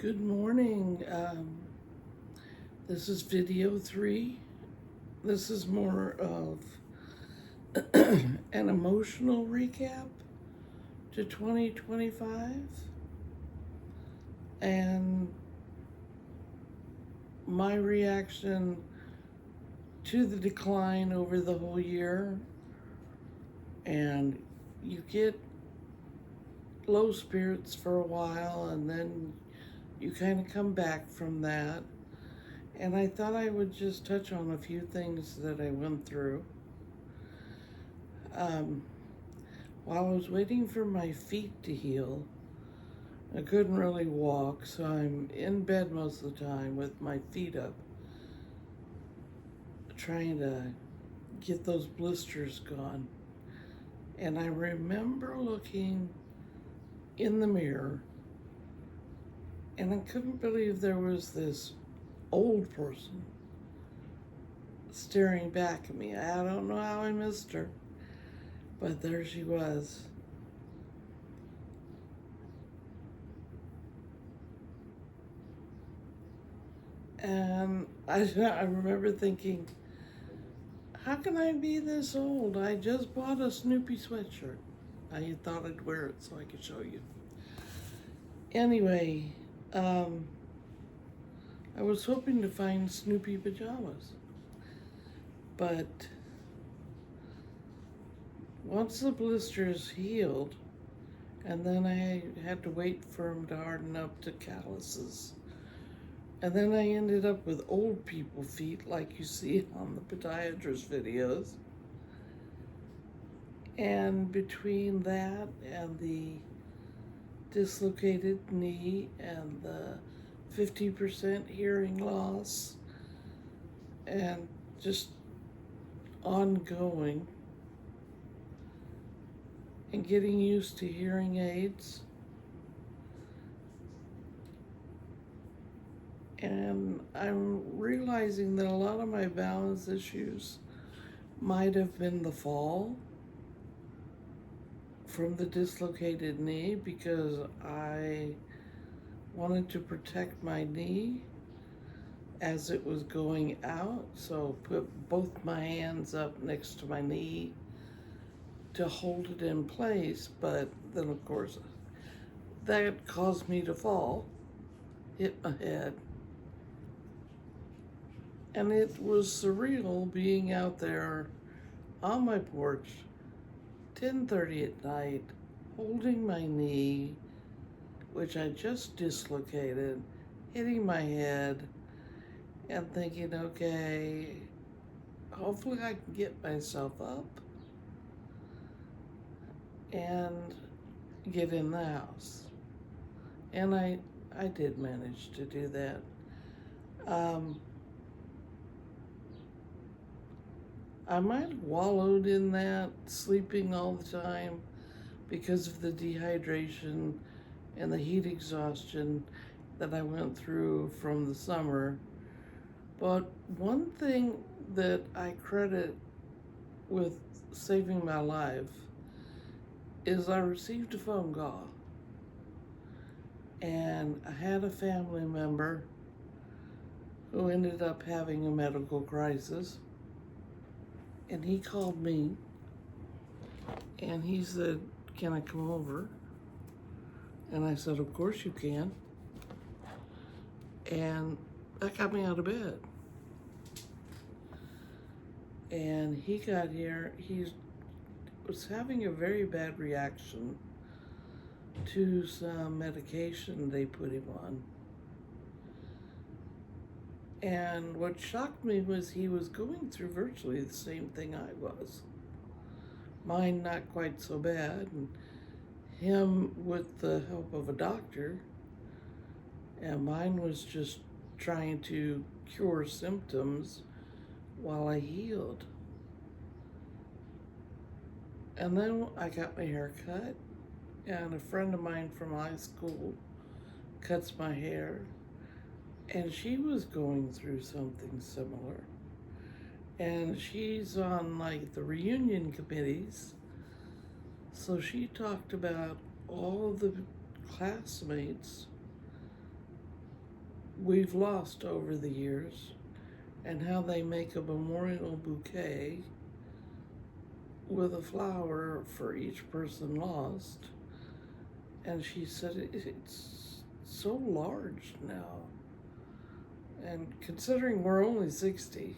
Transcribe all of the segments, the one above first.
Good morning. This is video 3. This is more of an emotional recap to 2025 and my reaction to the decline over the whole year. And you get low spirits for a while and then you kind of come back from that. And I thought I would just touch on a few things that I went through. While I was waiting for my feet to heal, I couldn't really walk, so I'm in bed most of the time with my feet up, trying to get those blisters gone. And I remember looking in the mirror, and I couldn't believe there was this old person staring back at me. I don't know how I missed her, but there she was. And I remember thinking, how can I be this old? I just bought a Snoopy sweatshirt. I thought I'd wear it so I could show you. Anyway, I was hoping to find Snoopy pajamas. But once the blisters healed, and then I had to wait for them to harden up to calluses. And then I ended up with old people feet like you see on the podiatrist videos. And between that and the dislocated knee and the 50% hearing loss and just ongoing and getting used to hearing aids, and I'm realizing that a lot of my balance issues might have been the fall from the dislocated knee, because I wanted to protect my knee as it was going out, so put both my hands up next to my knee to hold it in place. But then of course that caused me to fall, hit my head. And it was surreal being out there on my porch, 10:30 at night, holding my knee, which I just dislocated, hitting my head, and thinking, okay, hopefully I can get myself up and get in the house. And I did manage to do that. I might have wallowed in that, sleeping all the time because of the dehydration and the heat exhaustion that I went through from the summer. But one thing that I credit with saving my life is I received a phone call, and I had a family member who ended up having a medical crisis, and he called me and he said, can I come over? And I said, of course you can. And that got me out of bed. And he got here, he was having a very bad reaction to some medication they put him on. And what shocked me was he was going through virtually the same thing I was. Mine not quite so bad, and him with the help of a doctor, and mine was just trying to cure symptoms while I healed. And then I got my hair cut, and a friend of mine from high school cuts my hair, and she was going through something similar. And she's on like the reunion committees, so she talked about all the classmates we've lost over the years, and how they make a memorial bouquet with a flower for each person lost. And she said it's so large now. And considering we're only 60,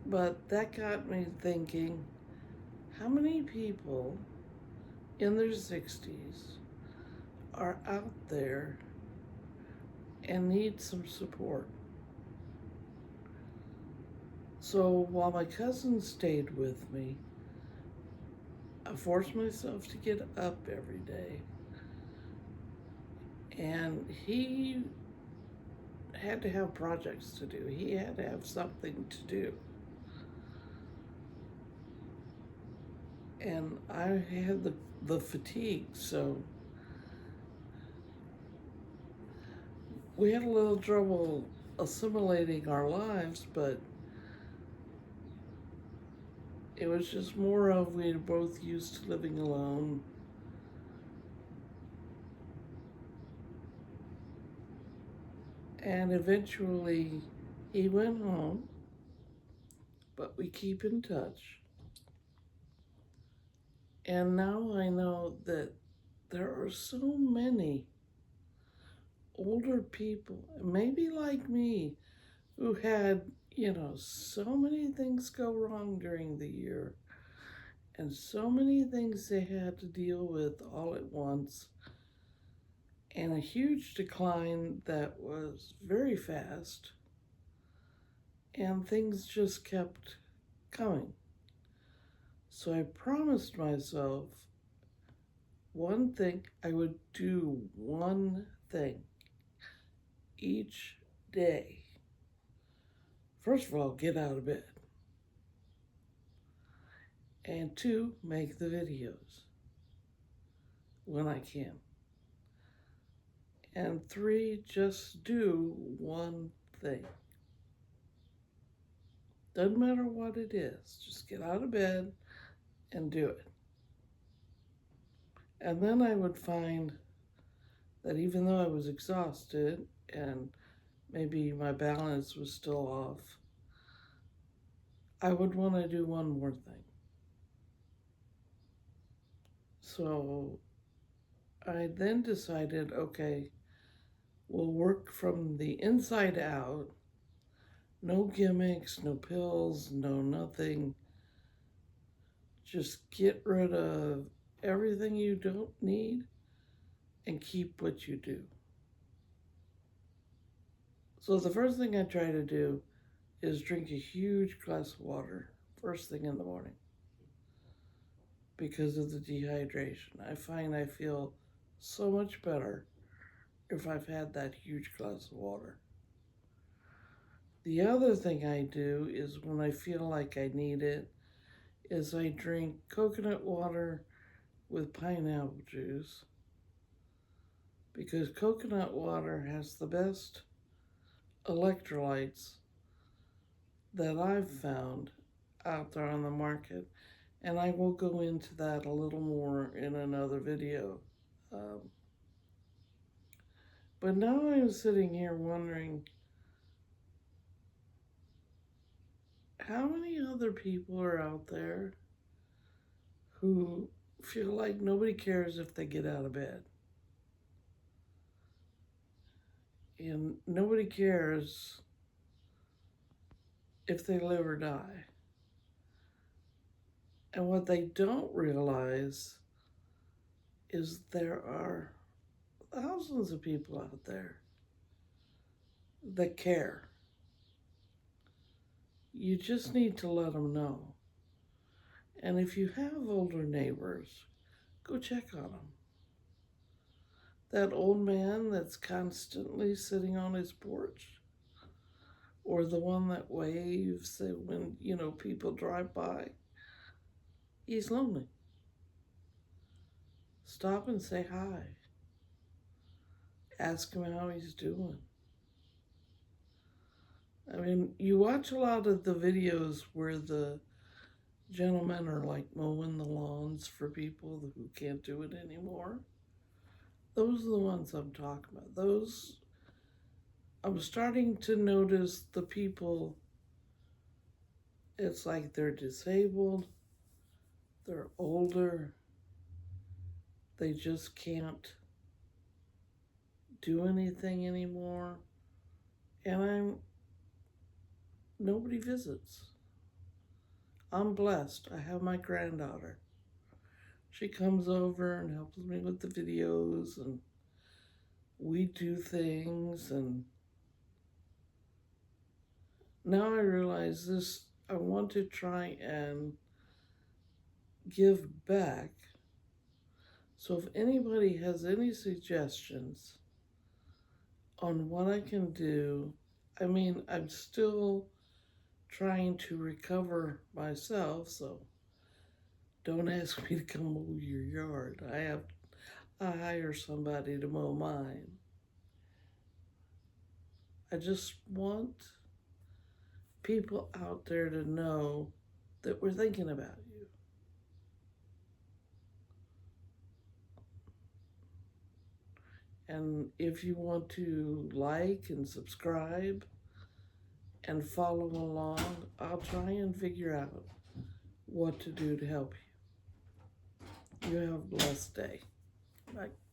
but that got me thinking, how many people in their 60s are out there and need some support? So while my cousin stayed with me, I forced myself to get up every day. And he had to have projects to do. He had to have something to do. And I had the fatigue, so we had a little trouble assimilating our lives, but it was just more of we were both used to living alone. And eventually he went home, but we keep in touch. And now I know that there are so many older people, maybe like me, who had, so many things go wrong during the year, and so many things they had to deal with all at once, and a huge decline that was very fast, and things just kept coming. So I promised myself one thing. I would do one thing each day. First of all, get out of bed. And 2, make the videos when I can. And 3, just do one thing. Doesn't matter what it is, just get out of bed and do it. And then I would find that even though I was exhausted and maybe my balance was still off, I would want to do one more thing. So I then decided, okay, we'll work from the inside out. No gimmicks, no pills, no nothing. Just get rid of everything you don't need and keep what you do. So the first thing I try to do is drink a huge glass of water first thing in the morning because of the dehydration. I find I feel so much better if I've had that huge glass of water. The other thing I do is when I feel like I need it, is I drink coconut water with pineapple juice, because coconut water has the best electrolytes that I've found out there on the market, and I will go into that a little more in another video. But now I'm sitting here wondering, how many other people are out there who feel like nobody cares if they get out of bed? And nobody cares if they live or die. And what they don't realize is there are thousands of people out there that care. You just need to let them know. And if you have older neighbors, go check on them. That old man that's constantly sitting on his porch, or the one that waves when, people drive by, he's lonely. Stop and say hi. Ask him how he's doing. I mean, you watch a lot of the videos where the gentlemen are like mowing the lawns for people who can't do it anymore. those are the ones I'm talking about. Those, I'm starting to notice the people, it's like they're disabled, they're older, they just can't do anything anymore. And nobody visits. I'm blessed. I have my granddaughter. She comes over and helps me with the videos, and we do things. And now I realize this, I want to try and give back. So if anybody has any suggestions on what I can do, I mean, I'm still trying to recover myself, so don't ask me to come mow your yard. I hire somebody to mow mine. I just want people out there to know that we're thinking about you. And if you want to like and subscribe and follow along, I'll try and figure out what to do to help you. You have a blessed day. Bye.